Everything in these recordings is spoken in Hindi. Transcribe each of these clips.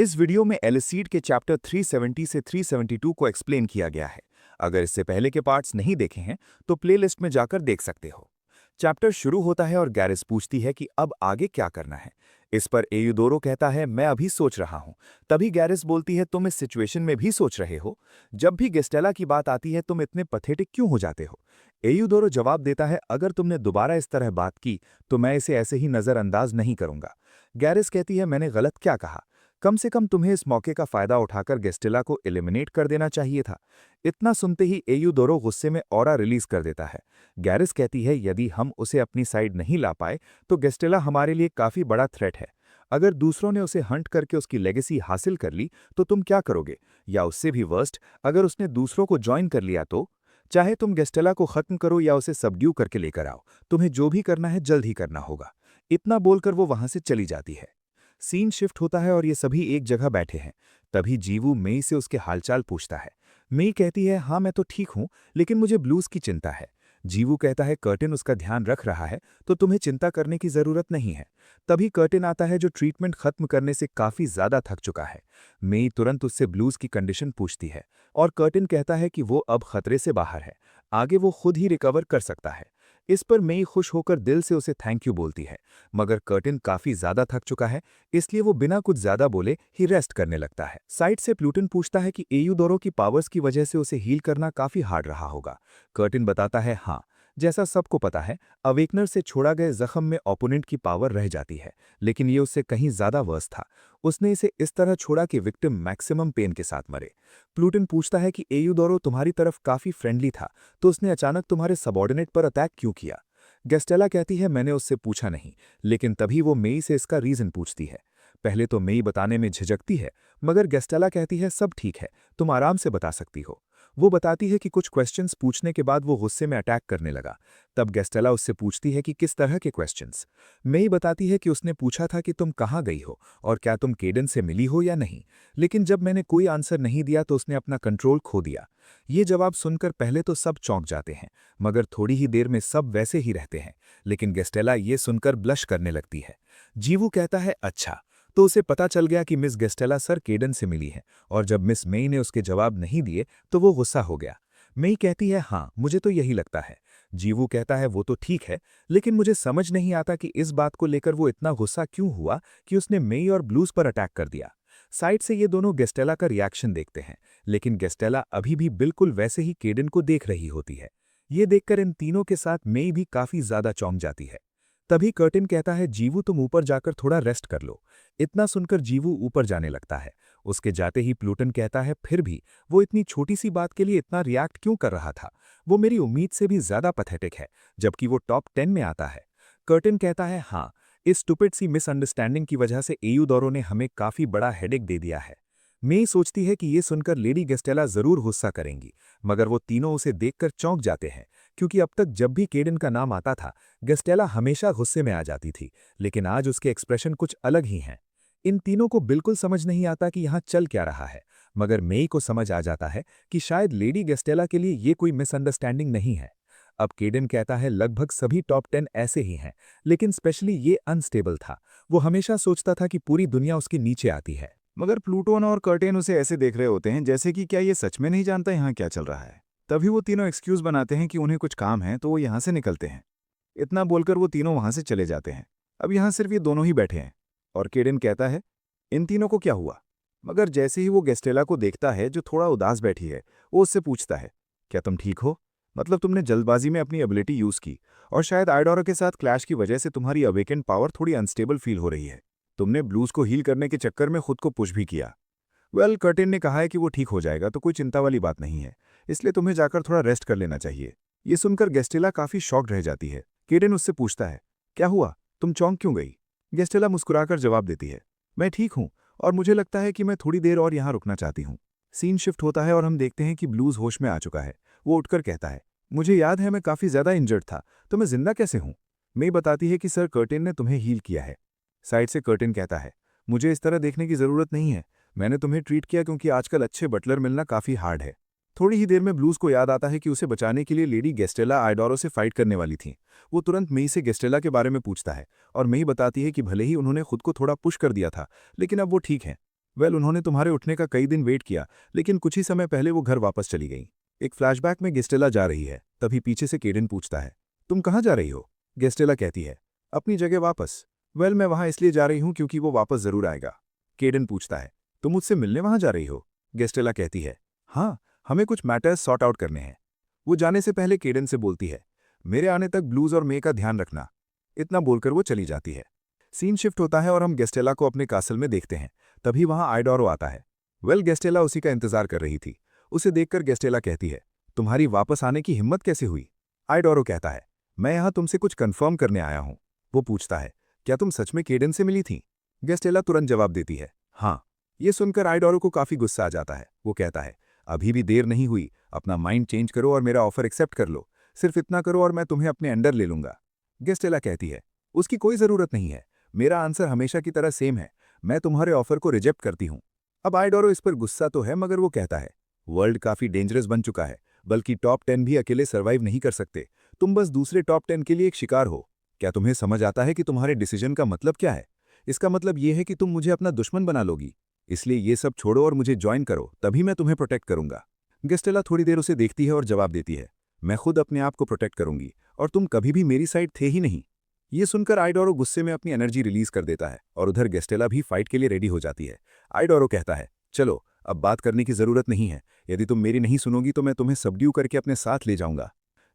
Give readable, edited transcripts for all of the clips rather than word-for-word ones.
इस वीडियो में एलिसीड के चैप्टर 370 से 372 को एक्सप्लेन किया गया है। अगर इससे पहले के पार्ट्स नहीं देखे हैं तो प्लेलिस्ट में जाकर देख सकते हो। चैप्टर शुरू होता है और गैरिस पूछती है कि अब आगे क्या करना है। इस पर एयूदोरो कहता है मैं अभी सोच रहा हूं। तभी गैरिस बोलती है तुम इस सिचुएशन में भी सोच रहे हो। जब भी गेस्टेला की बात आती है तुम इतने पथेटिक क्यों हो जाते हो। एयूदोरो जवाब देता है अगर तुमने दोबारा इस तरह बात की तो मैं इसे ऐसे ही नजरअंदाज नहीं करूंगा। गैरिस कहती है मैंने गलत क्या कहा। कम से कम तुम्हें इस मौके का फायदा उठाकर गेस्टेला को एलिमिनेट कर देना चाहिए था। इतना सुनते ही एयूदोरो गुस्से में ऑरा रिलीज कर देता है। गैरिस कहती है यदि हम उसे अपनी साइड नहीं ला पाए तो गेस्टेला हमारे लिए काफी बड़ा थ्रेट है। अगर दूसरों ने उसे हंट करके उसकी लेगेसी हासिल कर ली तो तुम क्या करोगे, या उससे भी वर्स्ट अगर उसने दूसरों को ज्वाइन कर लिया तो। चाहे तुम गेस्टेला को खत्म करो या उसे सबड्यू करके लेकर आओ, तुम्हें जो भी करना है जल्द ही करना होगा। इतना बोलकर वो वहां से चली जाती है। सीन शिफ्ट होता है और ये सभी एक जगह बैठे हैं। तभी जीवू मेई से उसके हालचाल पूछता है। मेई कहती है हाँ मैं तो ठीक हूं, लेकिन मुझे ब्लूज की चिंता है। जीवू कहता है कर्टिन उसका ध्यान रख रहा है तो तुम्हें चिंता करने की जरूरत नहीं है। तभी कर्टिन आता है जो ट्रीटमेंट खत्म करने से काफी ज्यादा थक चुका है। मेई तुरंत उससे ब्लूज की कंडीशन पूछती है और कर्टिन कहता है कि वो अब खतरे से बाहर है, आगे वो खुद ही रिकवर कर सकता है। इस पर मेई खुश होकर दिल से उसे थैंक यू बोलती है, मगर कर्टिन काफी ज्यादा थक चुका है, इसलिए वो बिना कुछ ज्यादा बोले ही रेस्ट करने लगता है। साइड से प्लूटन पूछता है कि एयूदोरो की पावर्स की वजह से उसे हील करना काफी हार्ड रहा होगा। कर्टिन बताता है हाँ, जैसा सबको पता है अवेकनर से छोड़ा गए जख्म में ओपोनेंट की पावर रह जाती है, लेकिन ये उससे कहीं ज्यादा वर्स था। उसने इसे इस तरह छोड़ा कि विक्टिम मैक्सिमम पेन के साथ मरे। प्लूटन पूछता है कि एयूदोरो तुम्हारी तरफ काफी फ्रेंडली था, तो उसने अचानक तुम्हारे सबॉर्डिनेट पर अटैक क्यों किया। गेस्टेला कहती है मैंने उससे पूछा नहीं, लेकिन तभी वो मेई से इसका रीजन पूछती है। पहले तो मेई बताने में झिझकती है, मगर गेस्टेला कहती है सब ठीक है, तुम आराम से बता सकती हो। वो बताती है कि कुछ क्वेश्चंस पूछने के बाद वो गुस्से में अटैक करने लगा। तब गेस्टेला उससे पूछती है कि किस तरह के क्वेश्चंस। मेई बताती है कि उसने पूछा था कि तुम कहाँ गई हो और क्या तुम केडन से मिली हो या नहीं, लेकिन जब मैंने कोई आंसर नहीं दिया तो उसने अपना कंट्रोल खो दिया। ये जवाब सुनकर पहले तो सब चौंक जाते हैं, मगर थोड़ी ही देर में सब वैसे ही रहते हैं। लेकिन गेस्टेला ये सुनकर ब्लश करने लगती है। जीवू कहता है अच्छा, तो उसे पता चल गया कि मिस गेस्टेला सर केडन से मिली है, और जब मिस मेई ने उसके जवाब नहीं दिए तो वो गुस्सा हो गया। मेई कहती है हाँ मुझे तो यही लगता है। जीवू कहता है वो तो ठीक है, लेकिन मुझे समझ नहीं आता कि इस बात को लेकर वो इतना गुस्सा क्यों हुआ कि उसने मेई और ब्लूज पर अटैक कर दिया। साइड से ये दोनों गेस्टेला का रिएक्शन देखते हैं, लेकिन गेस्टेला अभी भी बिल्कुल वैसे ही केडन को देख रही होती है। ये देखकर इन तीनों के साथ मेई भी काफी ज्यादा चौंक जाती है। तभी कर्टिन कहता है जीवू तुम ऊपर जाकर थोड़ा रेस्ट कर लो। इतना सुनकर जीवू ऊपर जाने लगता है। उसके जाते ही प्लूटन कहता है फिर भी वो इतनी छोटी सी बात के लिए इतना रिएक्ट क्यों कर रहा था, वो मेरी उम्मीद से भी ज्यादा पैथेटिक है, जबकि वो टॉप 10 में आता है। कर्टिन कहता है हाँ, इस स्टूपिड सी मिसअंडरस्टैंडिंग की वजह से एयूदोरो ने हमें काफी बड़ा हेडेक दे दिया है। मेई सोचती है कि ये सुनकर लेडी गेस्टेला जरूर गुस्सा करेंगी, मगर वो तीनों उसे देखकर चौंक जाते हैं, क्योंकि अब तक जब भी केडन का नाम आता था गेस्टेला हमेशा गुस्से में आ जाती थी, लेकिन आज उसके एक्सप्रेशन कुछ अलग ही हैं। इन तीनों को बिल्कुल समझ नहीं आता कि यहाँ चल क्या रहा है, मगर मेई को समझ आ जाता है कि शायद लेडी गेस्टेला के लिए ये कोई मिसअंडरस्टैंडिंग नहीं है। अब केडन कहता है लगभग सभी टॉप 10 ऐसे ही हैं, लेकिन स्पेशली ये अनस्टेबल था। वो हमेशा सोचता था कि पूरी दुनिया उसके नीचे आती है। मगर प्लूटोन और कर्टेन उसे ऐसे देख रहे होते हैं जैसे कि क्या ये सच में नहीं जानता यहाँ क्या चल रहा है। तभी वो तीनों एक्सक्यूज बनाते हैं कि उन्हें कुछ काम है तो वो यहाँ से निकलते हैं। इतना बोलकर वो तीनों वहां से चले जाते हैं। अब यहाँ सिर्फ ये दोनों ही बैठे हैं और केडन कहता है इन तीनों को क्या हुआ। मगर जैसे ही वो गेस्टेला को देखता है जो थोड़ा उदास बैठी है, वो उससे पूछता है क्या तुम ठीक हो, मतलब तुमने जल्दबाजी में अपनी एबिलिटी यूज की और शायद आइडोरा के साथ क्लैश की वजह से तुम्हारी अवेकेंड पावर थोड़ी अनस्टेबल फील हो रही है। तुमने ब्लूज को हील करने के चक्कर में खुद को पुश भी किया। कर्टिन ने कहा है कि वो ठीक हो जाएगा तो कोई चिंता वाली बात नहीं है, इसलिए तुम्हें जाकर थोड़ा रेस्ट कर लेना चाहिए। ये सुनकर गेस्टेला काफी शॉक्ड रह जाती है। केडन उससे पूछता है क्या हुआ, तुम चौंक क्यों गई। गेस्टेला मुस्कुराकर जवाब देती है मैं ठीक हूं और मुझे लगता है कि मैं थोड़ी देर और यहाँ रुकना चाहती हूँ। सीन शिफ्ट होता है और हम देखते हैं कि ब्लूज होश में आ चुका है। वो उठकर कहता है मुझे याद है मैं काफी ज्यादा इंजर्ड था, तो मैं जिंदा कैसे हूँ। मेई बताती है कि सर कर्टिन ने तुम्हें हील किया है। साइड से कर्टिन कहता है मुझे इस तरह देखने की जरूरत नहीं है, मैंने तुम्हें ट्रीट किया क्योंकि आजकल अच्छे बटलर मिलना काफी हार्ड है। थोड़ी ही देर में ब्लूज को याद आता है कि उसे बचाने के लिए लेडी गेस्टेला आइडोरो से फाइट करने वाली थी। वो तुरंत मेई से गेस्टेला के बारे में पूछता है और मेई बताती है कि भले ही उन्होंने खुद को थोड़ा पुश कर दिया था, लेकिन अब वो ठीक है। उन्होंने तुम्हारे उठने का कई दिन वेट किया, लेकिन कुछ ही समय पहले वो घर वापस चली गई। एक फ्लैशबैक में गेस्टेला जा रही है, तभी पीछे से केडन पूछता है, तुम कहाँ जा रही हो? गेस्टेला कहती है, अपनी जगह वापस। मैं वहां इसलिए जा रही हूं क्योंकि वो वापस जरूर आएगा। केडन पूछता है, तुम मुझसे मिलने वहां जा रही हो? गेस्टेला कहती है, हाँ, हमें कुछ मैटर्स सॉर्ट आउट करने हैं। वो जाने से पहले केडन से बोलती है, मेरे आने तक ब्लूज और मे का ध्यान रखना। इतना बोलकर वो चली जाती है। सीन शिफ्ट होता है और हम गेस्टेला को अपने कासल में देखते हैं। तभी वहां आइडोरो आता है। गेस्टेला उसी का इंतजार कर रही थी। उसे देखकर गेस्टेला कहती है, तुम्हारी वापस आने की हिम्मत कैसे हुई? आइडोरो कहता है, मैं यहां तुमसे कुछ कंफर्म करने आया हूं। वो पूछता है, क्या तुम सच में केडन से मिली थी? गेस्टेला तुरंत जवाब देती है, हाँ। ये सुनकर आइडोरो को काफी गुस्सा आ जाता है। वो कहता है, अभी भी देर नहीं हुई, अपना माइंड चेंज करो और मेरा ऑफर एक्सेप्ट कर लो। सिर्फ इतना करो और मैं तुम्हें अपने अंडर ले लूंगा। गेस्टेला कहती है, उसकी कोई जरूरत नहीं है। मेरा आंसर हमेशा की तरह सेम है। मैं तुम्हारे ऑफर को रिजेक्ट करती हूं। अब आइडोरो इस पर गुस्सा तो है, मगर वो कहता है, वर्ल्ड काफी डेंजरस बन चुका है, बल्कि टॉप 10 भी अकेले सर्वाइव नहीं कर सकते। तुम बस दूसरे टॉप 10 के लिए एक शिकार हो। क्या तुम्हें समझ आता है कि तुम्हारे डिसीजन का मतलब क्या है? इसका मतलब यह है कि तुम मुझे अपना दुश्मन बना लोगी। इसलिए ये सब छोड़ो और मुझे ज्वाइन करो, तभी मैं तुम्हें प्रोटेक्ट करूंगा। गेस्टेला थोड़ी देर उसे देखती है और जवाब देती है, मैं खुद अपने आप को प्रोटेक्ट करूंगी, और तुम कभी भी मेरी साइड थे ही नहीं। ये सुनकर आइडोरो गुस्से में अपनी एनर्जी रिलीज कर देता है और उधर गेस्टेला भी फाइट के लिए रेडी हो जाती है। आइडोरो कहता है, चलो, अब बात करने की जरूरत नहीं है। यदि तुम मेरी नहीं सुनोगी तो मैं तुम्हें सबड्यू करके अपने साथ ले जाऊंगा।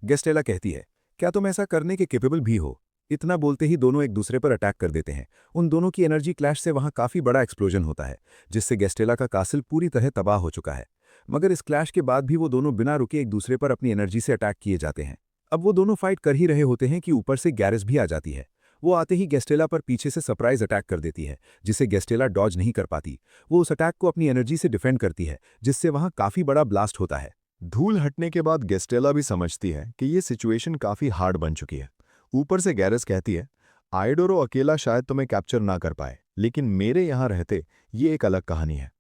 गेस्टेला कहती है, क्या तुम ऐसा करने के केपेबल भी हो? इतना बोलते ही दोनों एक दूसरे पर अटैक कर देते हैं। उन दोनों की एनर्जी क्लैश से वहां काफी बड़ा एक्सप्लोजन होता है, जिससे गेस्टेला का कासिल पूरी तरह तबाह हो चुका है। मगर इस क्लैश के बाद भी वो दोनों बिना रुके एक दूसरे पर अपनी एनर्जी से अटैक किए जाते हैं। अब वो दोनों फाइट कर ही रहे होते हैं कि ऊपर से गैरेस भी आ जाती है। वो आते ही गेस्टेला पर पीछे से सरप्राइज अटैक कर देती है, जिसे गेस्टेला डॉज नहीं कर पाती। वो उस अटैक को अपनी एनर्जी से डिफेंड करती है, जिससे वहां काफी बड़ा ब्लास्ट होता है। धूल हटने के बाद गेस्टेला भी समझती है कि ये सिचुएशन काफी हार्ड बन चुकी है। ऊपर से गैरेस कहती है, आइडोरो अकेला शायद तुम्हें कैप्चर ना कर पाए, लेकिन मेरे यहां रहते ये एक अलग कहानी है।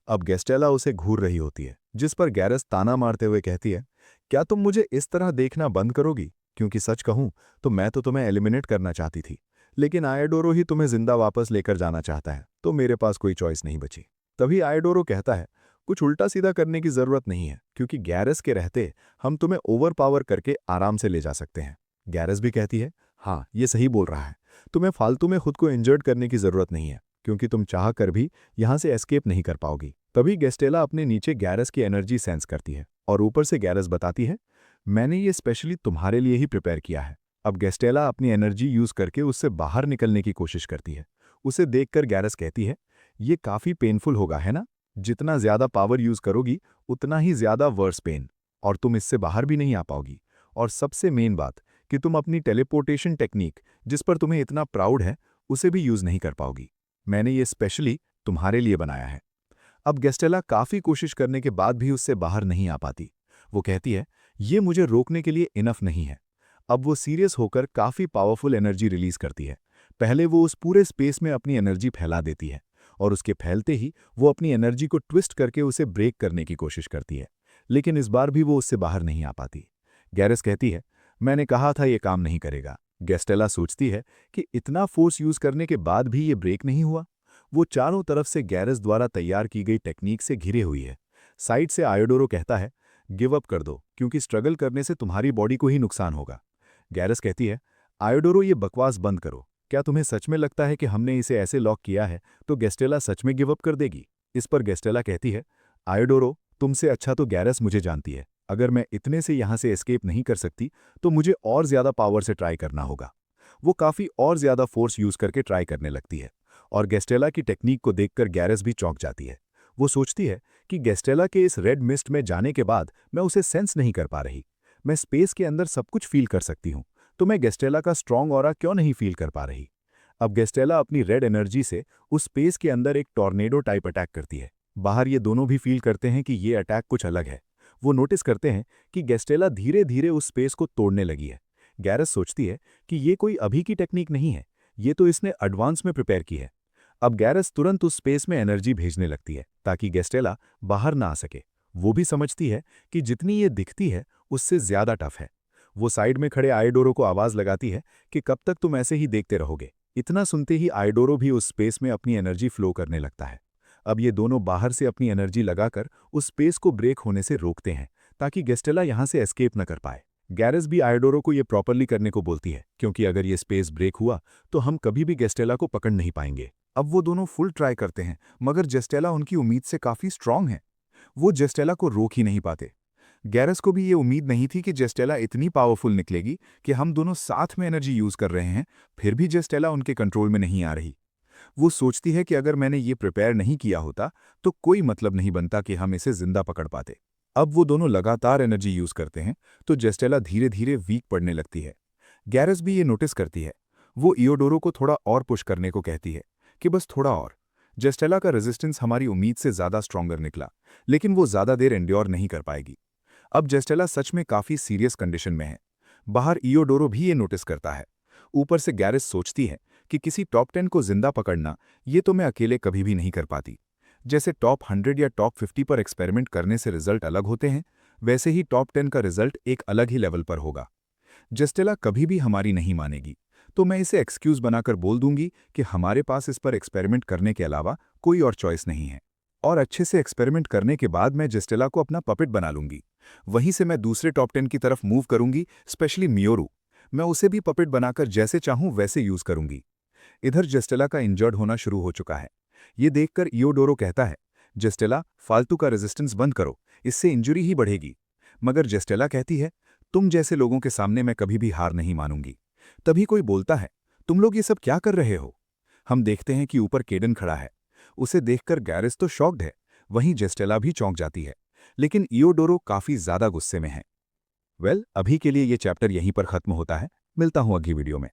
अब गेस्टेला उसे घूर रही होती है, जिस पर गैरेस ताना मारते हुए कहती है, क्या तुम मुझे इस तरह देखना बंद करोगी? क्योंकि सच कहूं तो मैं तो तुम्हें एलिमिनेट करना चाहती थी, लेकिन आइडोरो ही तुम्हें जिंदा वापस लेकर जाना चाहता है, तो मेरे पास कोई चॉइस नहीं बची। तभी आइडोरो कहता है, कुछ उल्टा सीधा करने की जरूरत नहीं है, क्योंकि गैरेस के रहते हम तुम्हें ओवर पावर करके आराम से ले जा सकते हैं। गैरेस भी कहती है, हाँ, ये सही बोल रहा है। तुम्हें फालतू में खुद को इंजर्ड करने की जरूरत नहीं है, क्योंकि तुम चाह कर भी यहां से एस्केप नहीं कर पाओगी। तभी गेस्टेला अपने नीचे गैरेस की एनर्जी सेंस करती है और ऊपर से गैरेस बताती है, मैंने ये स्पेशली तुम्हारे लिए ही प्रिपेयर किया है। अब गेस्टेला अपनी एनर्जी यूज करके उससे बाहर निकलने की कोशिश करती है। उसे देखकर गैरेस कहती है, ये काफी पेनफुल होगा, है ना? जितना ज्यादा पावर यूज करोगी उतना ही ज्यादा वर्स पेन, और तुम इससे बाहर भी नहीं आ पाओगी। और सबसे मेन बात कि तुम अपनी टेलीपोर्टेशन टेक्निक, जिस पर तुम्हें इतना प्राउड है, उसे भी यूज नहीं कर पाओगी। मैंने ये स्पेशली तुम्हारे लिए बनाया है। अब गेस्टेला काफी कोशिश करने के बाद भी उससे बाहर नहीं आ पाती। वो कहती है, ये मुझे रोकने के लिए इनफ नहीं है। अब वो सीरियस होकर काफी पावरफुल एनर्जी रिलीज करती है। पहले वो उस पूरे स्पेस में अपनी एनर्जी फैला देती है, और उसके फैलते ही वो अपनी एनर्जी को ट्विस्ट करके उसे ब्रेक करने की कोशिश करती है, लेकिन इस बार भी वो उससे बाहर नहीं आ पाती। गैरेस कहती है, मैंने कहा था ये काम नहीं करेगा। गेस्टेला सोचती है कि इतना फोर्स यूज करने के बाद भी ये ब्रेक नहीं हुआ। वो चारों तरफ से गैरेस द्वारा तैयार की गई टेक्निक से घिरे हुई है। साइड से आयोडोरो कहता है, गिव अप कर दो, क्योंकि स्ट्रगल करने से तुम्हारी बॉडी को ही नुकसान होगा। गैरेस कहती है, आयोडोरो, ये बकवास बंद करो। क्या तुम्हें सच में लगता है कि हमने इसे ऐसे लॉक किया है तो गेस्टेला सच में गिव अप कर देगी? इस पर गेस्टेला कहती है, आयोडोरो, तुमसे अच्छा तो गैरेस मुझे जानती है। अगर मैं इतने से यहां से एस्केप नहीं कर सकती तो मुझे और ज्यादा पावर से ट्राई करना होगा। वो काफी और ज्यादा फोर्स यूज करके ट्राई करने लगती है, और गेस्टेला की टेक्निक को देखकर गैरेस भी चौंक जाती है। वो सोचती है कि गेस्टेला के इस रेड मिस्ट में जाने के बाद मैं उसे सेंस नहीं कर पा रही। मैं स्पेस के अंदर सब कुछ फील कर सकती हूँ, तो मैं गेस्टेला का स्ट्रॉन्ग ऑरा क्यों नहीं फील कर पा रही? अब गेस्टेला अपनी रेड एनर्जी से उस स्पेस के अंदर एक टॉर्नेडो टाइप अटैक करती है। बाहर ये दोनों भी फील करते हैं कि ये अटैक कुछ अलग है। वो नोटिस करते हैं कि गेस्टेला धीरे धीरे उस स्पेस को तोड़ने लगी है। गैरेस सोचती है कि ये कोई अभी की टेक्निक नहीं है, ये तो इसने एडवांस में प्रिपेयर की है। अब गैरेस तुरंत उस स्पेस में एनर्जी भेजने लगती है ताकि गेस्टेला बाहर ना आ सके। वो भी समझती है कि जितनी ये दिखती है उससे ज्यादा टफ है। वो साइड में खड़े आयोडोरो को आवाज लगाती है कि कब तक तुम ऐसे ही देखते रहोगे। इतना सुनते ही आयोडोरो भी उस स्पेस में अपनी एनर्जी फ्लो करने लगता है। अब ये दोनों बाहर से अपनी एनर्जी लगाकर उस स्पेस को ब्रेक होने से रोकते हैं ताकि गेस्टेला यहाँ से एस्केप न कर पाए। गैरेस भी आयोडोरो को ये प्रॉपरली करने को बोलती है, क्योंकि अगर ये स्पेस ब्रेक हुआ तो हम कभी भी गेस्टेला को पकड़ नहीं पाएंगे। अब वो दोनों फुल ट्राई करते हैं, मगर जेस्टेला उनकी उम्मीद से काफी स्ट्रांग है। वो जेस्टेला को रोक ही नहीं पाते। गैरेस को भी ये उम्मीद नहीं थी कि जेस्टेला इतनी पावरफुल निकलेगी कि हम दोनों साथ में एनर्जी यूज कर रहे हैं, फिर भी जेस्टेला उनके कंट्रोल में नहीं आ रही। वो सोचती है कि अगर मैंने ये प्रिपेयर नहीं किया होता तो कोई मतलब नहीं बनता कि हम इसे जिंदा पकड़ पाते। अब वो दोनों लगातार एनर्जी यूज करते हैं तो जेस्टेला धीरे धीरे वीक पड़ने लगती है। गैरेस भी ये नोटिस करती है। वो इयोडोरो को थोड़ा और पुश करने को कहती है कि बस थोड़ा और। जेस्टेला का रेजिस्टेंस हमारी उम्मीद से ज्यादा स्ट्रॉन्गर निकला, लेकिन वो ज्यादा देर एंड्योर नहीं कर पाएगी। अब जेस्टेला सच में काफी सीरियस कंडीशन में है। बाहर इयोडोरो भी ये नोटिस करता है। ऊपर से गैरेस सोचती है कि किसी टॉप 10 को जिंदा पकड़ना ये तो मैं अकेले कभी भी नहीं कर पाती। जैसे टॉप 100 या टॉप 50 पर एक्सपेरिमेंट करने से रिजल्ट अलग होते हैं, वैसे ही टॉप 10 का रिजल्ट एक अलग ही लेवल पर होगा। जेस्टेला कभी भी हमारी नहीं मानेगी, तो मैं इसे एक्सक्यूज बनाकर बोल दूंगी कि हमारे पास इस पर एक्सपेरिमेंट करने के अलावा कोई और चॉइस नहीं है। और अच्छे से एक्सपेरिमेंट करने के बाद मैं जेस्टेला को अपना पपेट बना लूंगी। वहीं से मैं दूसरे टॉप 10 की तरफ मूव करूंगी, स्पेशली मियोरू। मैं उसे भी पपेट बनाकर जैसे चाहूं वैसे यूज करूंगी। इधर जेस्टेला का इंजर्ड होना शुरू हो चुका है। ये देखकर इयोडोरो कहता है, जेस्टेला, फालतू का रेजिस्टेंस बंद करो, इससे इंजरी ही बढ़ेगी। मगर जेस्टेला कहती है, तुम जैसे लोगों के सामने मैं कभी भी हार नहीं मानूंगी। तभी कोई बोलता है, तुम लोग ये सब क्या कर रहे हो? हम देखते हैं कि ऊपर केडन खड़ा है। उसे देखकर गैरेस तो शॉक्ड है, वहीं जेस्टेला भी चौंक जाती है। लेकिन इयोडोरो काफी ज्यादा गुस्से में है। अभी के लिए ये चैप्टर यहीं पर खत्म होता है। मिलता हूं अगली वीडियो में।